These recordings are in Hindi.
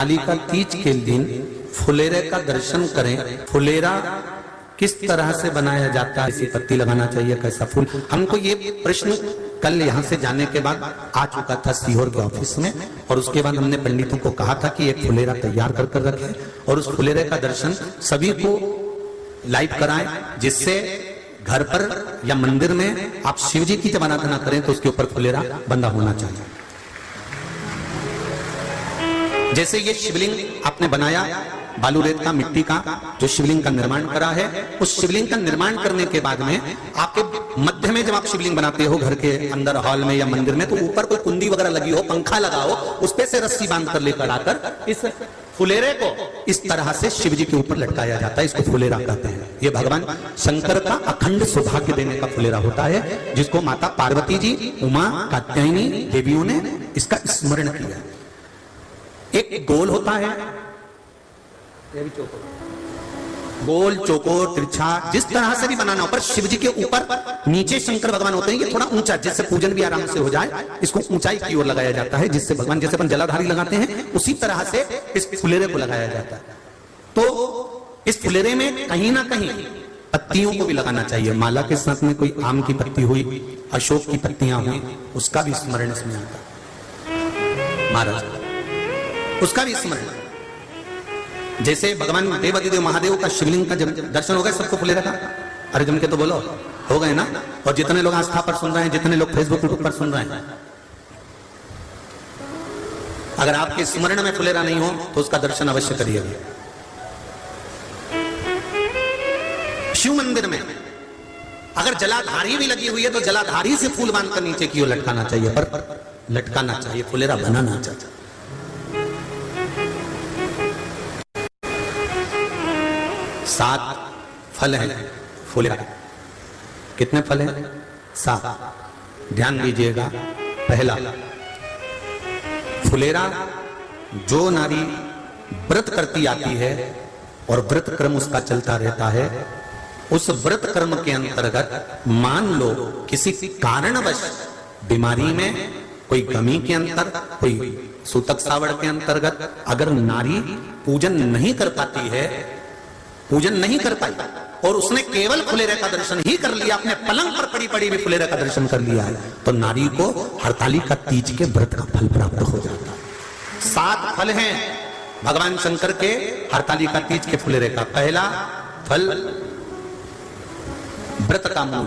हरतालिका तीज के दिन फुलेरे का दर्शन करें। फुलेरा किस तरह से बनाया जाता है, इसी पत्ती लगाना चाहिए, कैसा फूल? हमको ये प्रश्न कल यहाँ से जाने के बाद आ चुका था सीहोर के ऑफिस में, और उसके बाद हमने पंडितों को कहा था कि एक फुलेरा तैयार कर कर रखें और उस फुलेरे का दर्शन सभी को लाइव कराएं, जिससे घर पर या मंदिर में आप शिव जी की जब आराधना करें तो उसके ऊपर फुलेरा बंधा होना चाहिए। जैसे ये शिवलिंग आपने बनाया बालू रेत का, मिट्टी का, जो शिवलिंग का निर्माण करा है, उस शिवलिंग का निर्माण करने के बाद में आपके मध्य में जब आप शिवलिंग बनाते हो घर के अंदर हॉल में या मंदिर में, तो ऊपर कोई कुंडी वगैरह लगी हो, पंखा लगा हो, उस पे से रस्सी बांध कर लेकर आकर इस फुलेरे को इस तरह से शिव जी के ऊपर लटकाया जाता है। इसको फुलेरा कहते हैं। ये भगवान शंकर का अखंड सौभाग्य देने का फुलेरा होता है, जिसको माता पार्वती जी, उमा, कात्यायनी देवियों ने इसका स्मरण किया। एक गोल होता है, ये भी चौकोर, गोल, चौकोर, तिरछा, जिस तरह से भी बनाना हो, पर शिव जी के ऊपर नीचे शंकर भगवान होते हैं। ये थोड़ा ऊंचा, जिससे पूजन भी आराम से हो जाए, इसको ऊंचाई की ओर लगाया जाता है, जिससे भगवान, जैसे अपन जलाधारी लगाते हैं, उसी तरह से इस फुलेरे को लगाया जाता है। तो इस फुलेरे में कहीं ना कहीं पत्तियों को भी लगाना चाहिए। माला के साथ में कोई आम की पत्ती हुई, अशोक की पत्तियां हुई, उसका भी स्मरण इसमें आता है महाराज, उसका भी स्मरण। जैसे भगवान देवादिदेव महादेव का शिवलिंग का जब दर्शन हो गया, सबको फुलेरा का, अरे जम के तो बोलो, हो गए ना? और जितने लोग आस्था पर सुन रहे हैं, जितने लोग फेसबुक पर सुन रहे हैं, अगर आपके स्मरण में फुलेरा नहीं हो तो उसका दर्शन अवश्य करिएगा। शिव मंदिर में अगर जलाधारी भी लगी हुई है तो जलाधारी से फूल बांधकर नीचे की ओर लटकाना चाहिए, पर लटकाना चाहिए, फुलेरा बनाना चाहिए। सात फल हैं फुलेरा। कितने फल हैं? 7। ध्यान दीजिएगा। पहला, फुलेरा जो नारी व्रत करती आती है और व्रत क्रम उसका चलता रहता है, उस व्रत कर्म के अंतर्गत मान लो किसी कारणवश बीमारी में, कोई गमी के अंतर, कोई सूतक सावड़ के अंतर्गत अगर नारी पूजन नहीं कर पाती है, पूजन नहीं कर पाई, और उसने केवल फुलेरे का दर्शन ही कर लिया, अपने पलंग पर पड़ी पड़ी भी फुलेरे का दर्शन कर लिया है, तो नारी को हरतालिका तीज के व्रत का फल प्राप्त हो जाता है। 7 फल हैं भगवान शंकर के हरतालिका तीज के फुलेरे का। पहला फल व्रत का मूल।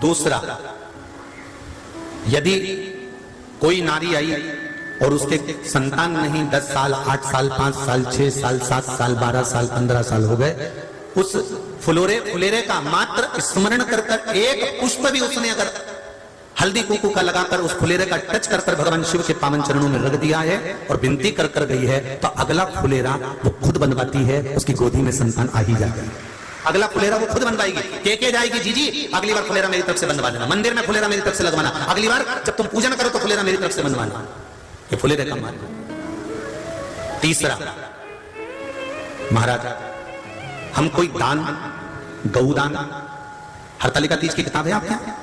दूसरा, यदि कोई नारी आई और उसके संतान नहीं, 10 साल, 8 साल, 5 साल, 6 साल, 7 साल, 12 साल, 15 साल हो गए, उस फुलेरे का मात्र स्मरण कर कर एक पुष्प भी उसने अगर हल्दी कुंकू का लगाकर उस फुलेरे का टच कर कर भगवान शिव के पावन चरणों में रख दिया है और विनती कर कर गई है, तो अगला फुलेरा वो खुद बनवाती है, उसकी गोदी में संतान आ ही जाती है। अगला फुलेरा वो खुद बनवाएगी, के जाएगी, जी अगली बार फुलेरा मेरी तरफ से बनवा देना, मंदिर में फुलेरा मेरी तरफ से लगवाना, अगली बार जब तुम पूजन करो तो फुलेरा मेरी तरफ से बनवाना। ये फुलेरे का मान। तीसरा, महाराज हम कोई दान, गौदान, हरतालिका तीज की किताब है आपके यहाँ,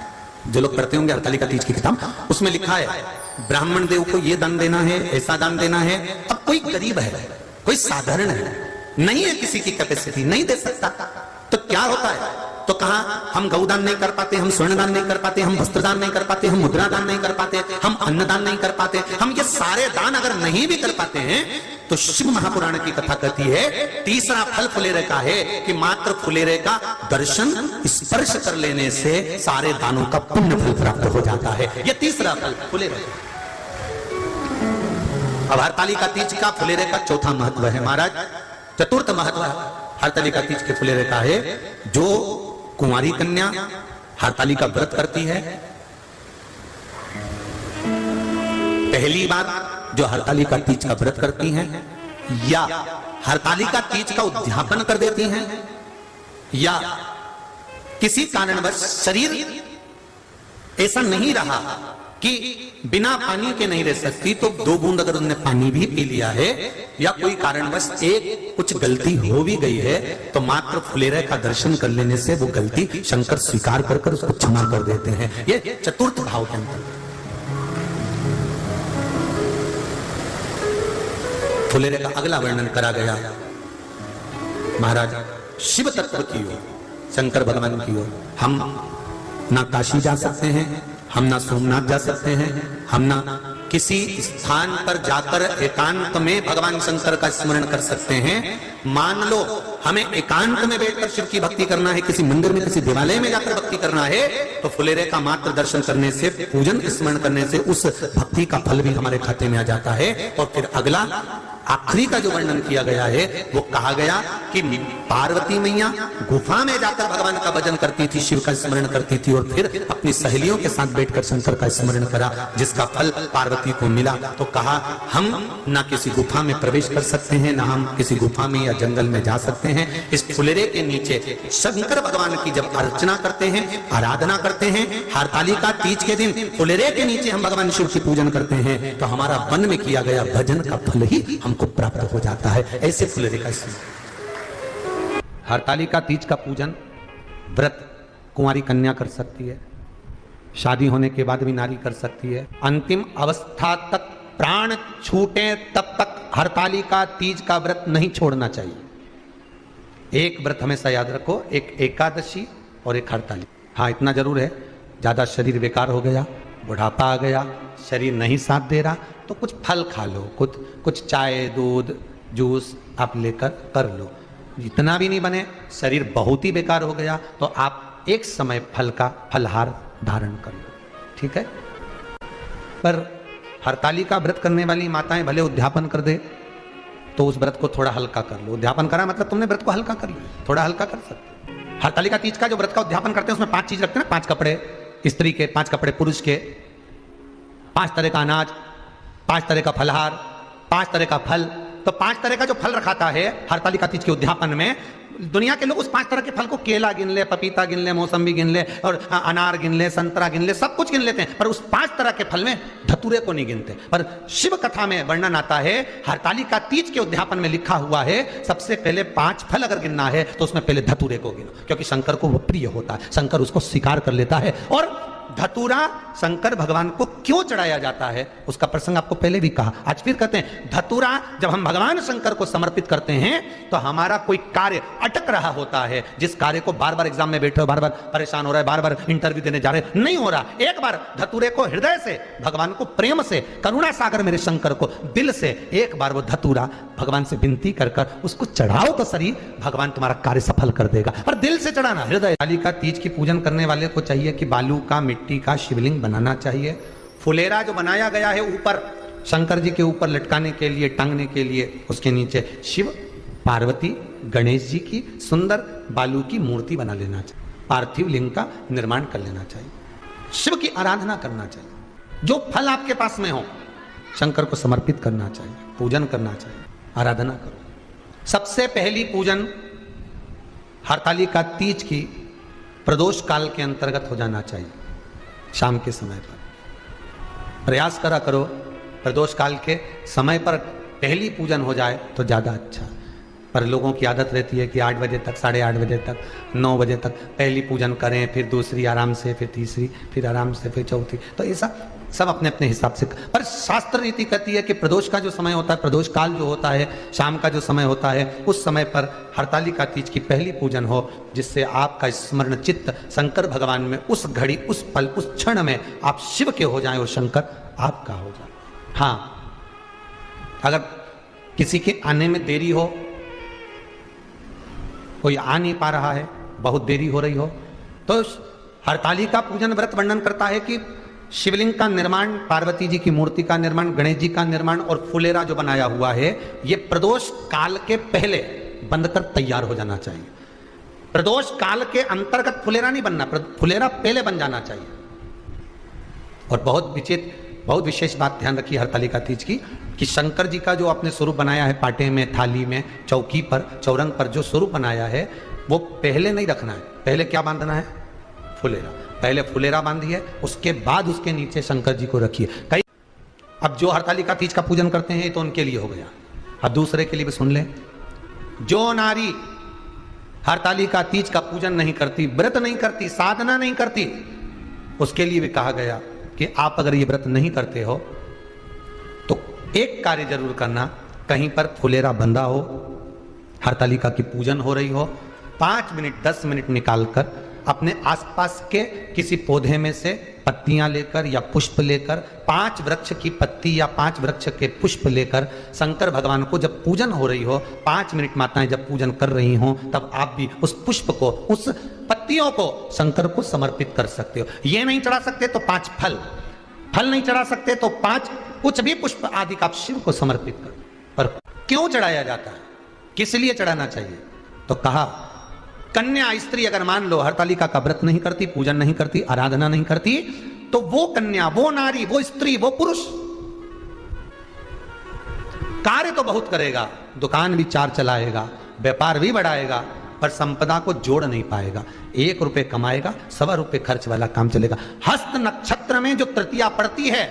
जो लोग पढ़ते होंगे हरतालिका तीज की किताब, उसमें लिखा है ब्राह्मण देव को ये दान देना है, ऐसा दान देना है। अब कोई गरीब है, कोई साधारण है, नहीं है किसी की कैपेसिटी, नहीं दे सकता, तो क्या होता है? तो कहा हम गौदान नहीं कर पाते, हम स्वर्णदान नहीं कर पाते, हम वस्त्रदान नहीं कर पाते, हम मुद्रा दान नहीं कर पाते, हम अन्नदान नहीं कर पाते, हम ये सारे दान अगर नहीं भी कर पाते हैं, तो शिव महापुराण की कथा कहती है तीसरा फल फुलेरे का है कि मात्र फुलेरे का दर्शन, स्पर्श कर लेने से सारे दानों का पुण्य फल प्राप्त हो जाता है। ये तीसरा फल फुलेरे। अब हरतालिका तीज का फुलेरे का चौथा महत्व है महाराज। चतुर्थ महत्व हरतालिका तीज के फुलेरे का है, जो कुंवारी कन्या हरतालिका व्रत करती है, पहली बार जो हरतालिका तीज का व्रत करती हैं, या हरतालिका तीज का उद्यापन कर देती हैं, या किसी कारणवश शरीर ऐसा नहीं रहा कि बिना पानी के नहीं रह सकती, तो 2 बूंद अगर उन्होंने पानी भी पी लिया है, या कोई कारणवश एक कुछ गलती हो भी गई है, तो मात्र फुलेरे का दर्शन कर लेने से वो गलती शंकर स्वीकार कर कर उसको क्षमा कर देते हैं। ये चतुर्थ भाव के अंतर। फुलेरे का अगला वर्णन करा गया। महाराज शिव तत्व की ओर, शंकर भगवान की ओर हम ना काशी जा सकते हैं, हम ना सोमनाथ जा सकते हैं, हम ना किसी स्थान पर जाकर एकांत में भगवान शंकर का स्मरण कर सकते हैं। मान लो हमें एकांत में बैठकर शिव की भक्ति करना है, किसी मंदिर में किसी देवालय में जाकर भक्ति करना है, तो फुलेरे का मात्र दर्शन करने से, पूजन स्मरण करने से उस भक्ति का फल भी हमारे खाते में आ जाता है। और फिर अगला आखिरी का जो वर्णन किया गया है वो कहा गया कि पार्वती मैया गुफा में जाकर भगवान का भजन करती थी, शिव का स्मरण करती थी और फिर अपनी सहेलियों के साथ बैठकर शंकर का स्मरण करा, जिसका फल पार्वती को मिला। तो कहा हम ना किसी गुफा में प्रवेश कर सकते हैं, ना हम किसी गुफा में या जंगल में जा सकते हैं। इस फुलेरे के नीचे शंकर भगवान की जब अर्चना करते हैं, आराधना करते हैं, हरतालिका तीज के दिन फुलेरे के नीचे हम भगवान शिव की पूजन करते हैं, तो हमारा वन में किया गया भजन का फल ही हमको प्राप्त हो जाता है। ऐसे फुलेरे का हरतालिका तीज का पूजन व्रत कुंवारी कन्या कर सकती है, शादी होने के बाद भी नारी कर सकती है। अंतिम अवस्था तक प्राण छूटे तब तक हरतालिका तीज का व्रत नहीं छोड़ना चाहिए। एक व्रत हमेशा याद रखो, एक एकादशी और एक हरतालिका। हाँ, इतना जरूर है, ज्यादा शरीर बेकार हो गया, बुढ़ापा आ गया, शरीर नहीं साथ दे रहा, तो कुछ फल खा लो, कुछ चाय दूध जूस आप लेकर कर लो। जितना भी नहीं बने, शरीर बहुत ही बेकार हो गया, तो आप एक समय फल का फलहार धारण कर लो, ठीक है। पर हरतालिका व्रत करने वाली माताएं भले उद्यापन कर दे, तो उस व्रत को थोड़ा हल्का कर लो। उद्यापन करा मतलब तुमने व्रत को हल्का कर लिया, थोड़ा हल्का कर सकते। हरतालिका तीज का जो व्रत का उद्यापन करते हैं उसमें 5 चीज रखते हैं ना, 5 कपड़े स्त्री के, 5 कपड़े पुरुष के, 5 तरह का अनाज, 5 तरह का फलहार, 5 तरह का फल। तो 5 तरह का जो फल रखाता है हरतालिका तीज के उद्यापन में, दुनिया के लोग उस 5 तरह के फल को केला गिन ले, पपीता गिन ले, मौसम्बी गिन ले और अनार गिन ले, संतरा गिन ले, सब कुछ गिन लेते हैं, पर उस 5 तरह के फल में धतूरे को नहीं गिनते। पर शिव कथा में वर्णन आता है, हरतालिका तीज के उद्यापन में लिखा हुआ है, सबसे पहले 5 फल अगर गिनना है तो उसमें पहले धतूरे को गिनो, क्योंकि शंकर को वो प्रिय होता है, शंकर उसको स्वीकार कर लेता है। और धतूरा शंकर भगवान को क्यों चढ़ाया जाता है उसका प्रसंग आपको पहले भी कहा, आज फिर कहते हैं। धतूरा जब हम भगवान शंकर को समर्पित करते हैं तो हमारा कोई कार्य अटक रहा होता है, जिस कार्य को बार बार एग्जाम में बैठे हो, बार बार परेशान हो रहा है, बार बार इंटरव्यू देने जा रहे, नहीं हो रहा, एक बार धतूरे को हृदय से, भगवान को प्रेम से, करुणा सागर मेरे शंकर को दिल से एक बार वो धतूरा भगवान से विनती कर कर उसको चढ़ाओ तो सही, भगवान तुम्हारा कार्य सफल कर देगा। पर दिल से चढ़ाना, हृदय। हरतालिका तीज की पूजन करने वाले को चाहिए कि बालू का, मिट्टी का शिवलिंग बनाना चाहिए। फुलेरा जो बनाया गया है ऊपर शंकर जी के ऊपर लटकाने के लिए, टांगने के लिए, उसके नीचे शिव, पार्वती, गणेश जी की सुंदर बालू की मूर्ति बना लेना चाहिए, पार्थिव लिंग का निर्माण कर लेना चाहिए, शिव की आराधना करना चाहिए। जो फल आपके पास में हो शंकर को समर्पित करना चाहिए, पूजन करना चाहिए, आराधना करो। सबसे पहली पूजन हरतालिका तीज की प्रदोष काल के अंतर्गत हो जाना चाहिए, शाम के समय पर। प्रयास करा करो प्रदोष काल के समय पर पहली पूजन हो जाए तो ज़्यादा अच्छा। पर लोगों की आदत रहती है कि 8 बजे तक, 8:30 बजे तक, 9 बजे तक पहली पूजन करें, फिर दूसरी आराम से, फिर तीसरी, फिर आराम से, फिर चौथी। तो ऐसा सब अपने अपने हिसाब से। पर शास्त्र रीति कहती है कि प्रदोष का जो समय होता है, प्रदोष काल जो होता है, शाम का जो समय होता है, उस समय पर हरतालिका तीज की पहली पूजन हो, जिससे आपका स्मरण चित्त शंकर भगवान में उस घड़ी, उस पल, उस क्षण में आप शिव के हो जाएं और शंकर आपका हो जाए। हाँ, अगर किसी के आने में देरी हो, कोई आ नहीं पा रहा है, बहुत देरी हो रही हो, तो हरतालिका पूजन व्रत वर्णन करता है कि शिवलिंग का निर्माण, पार्वती जी की मूर्ति का निर्माण, गणेश जी का निर्माण और फुलेरा जो बनाया हुआ है, ये प्रदोष काल के पहले बनकर तैयार हो जाना चाहिए। प्रदोष काल के अंतर्गत फुलेरा नहीं बनना, फुलेरा पहले बन जाना चाहिए। और बहुत विशेष बात ध्यान रखिए हरतालिका तीज की, कि शंकर जी का जो आपने स्वरूप बनाया है, पाटे में, थाली में, चौकी पर, चौरंग पर जो स्वरूप बनाया है, वो पहले नहीं रखना है। पहले क्या बांधना है? फुलेरा। पहले फुलेरा बांधिए, उसके बाद उसके नीचे शंकर जी को रखिए। कई अब जो हरतालिका तीज का पूजन करते हैं तो उनके लिए हो गया, अब दूसरे के लिए भी सुन लें। जो नारी हरतालिका तीज का पूजन नहीं करती, व्रत नहीं करती, साधना नहीं करती, उसके लिए भी कहा गया कि आप अगर ये व्रत नहीं करते हो तो एक कार्य जरूर करना, कहीं पर फुलेरा बंधा हो, हरतालिका की पूजन हो रही हो, 5 मिनट 10 मिनट निकालकर अपने आसपास के किसी पौधे में से पत्तियां लेकर या पुष्प लेकर 5 वृक्ष की पत्ती या 5 वृक्ष के पुष्प लेकर शंकर भगवान को जब पूजन हो रही हो, 5 मिनट माताएं जब पूजन कर रही हो, तब आप भी उस पुष्प को, उस पत्तियों को शंकर को समर्पित कर सकते हो। ये नहीं चढ़ा सकते तो 5 फल नहीं चढ़ा सकते तो 5 कुछ भी पुष्प आदि का आप शिव को समर्पित करो। पर क्यों चढ़ाया जाता है, किस लिए चढ़ाना चाहिए? तो कहा कन्या स्त्री अगर मान लो हरतालिका का व्रत नहीं करती, पूजन नहीं करती, आराधना नहीं करती, तो वो कन्या, वो नारी, वो स्त्री, वो पुरुष कार्य तो बहुत करेगा, दुकान भी 4 चलाएगा, व्यापार भी बढ़ाएगा, पर संपदा को जोड़ नहीं पाएगा। 1 रुपए कमाएगा, 1.25 रुपए खर्च वाला काम चलेगा। हस्त नक्षत्र में जो तृतीया पड़ती है,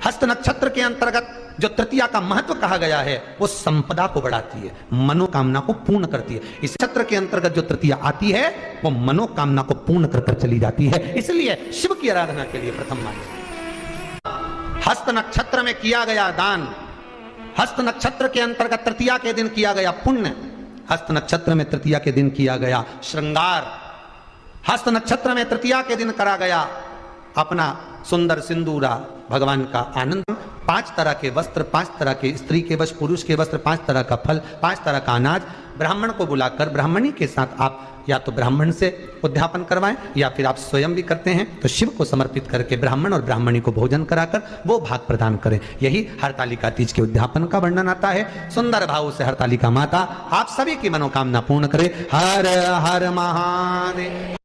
हस्त नक्षत्र के अंतर्गत जो तृतीया का महत्व कहा गया है, वो संपदा को बढ़ाती है, मनोकामना को पूर्ण करती है। इस नक्षत्र के अंतर्गत जो तृतीया आती है, वो मनोकामना को पूर्ण कर चली जाती है। इसलिए शिव की आराधना के लिए प्रथम मान्य। हस्त नक्षत्र में किया गया दान, हस्त नक्षत्र के अंतर्गत तृतीया के दिन किया गया पुण्य, हस्त नक्षत्र में तृतीया के दिन किया गया श्रृंगार, हस्त नक्षत्र में तृतीया के दिन करा गया अपना सुंदर सिंदूरा, भगवान का आनंद, 5 तरह के वस्त्र, 5 तरह के स्त्री के वस्त्र, पुरुष के वस्त्र, 5 तरह का फल, 5 तरह का अनाज, ब्राह्मण को बुलाकर ब्राह्मणी के साथ आप या तो ब्राह्मण से उद्यापन करवाएं या फिर आप स्वयं भी करते हैं तो शिव को समर्पित करके ब्राह्मण और ब्राह्मणी को भोजन कराकर वो भाग प्रदान करें। यही हरतालिका तीज के उद्यापन का वर्णन आता है। सुंदर भाव से हरतालिका माता आप सभी की मनोकामना पूर्ण करे। हर हर महादेव।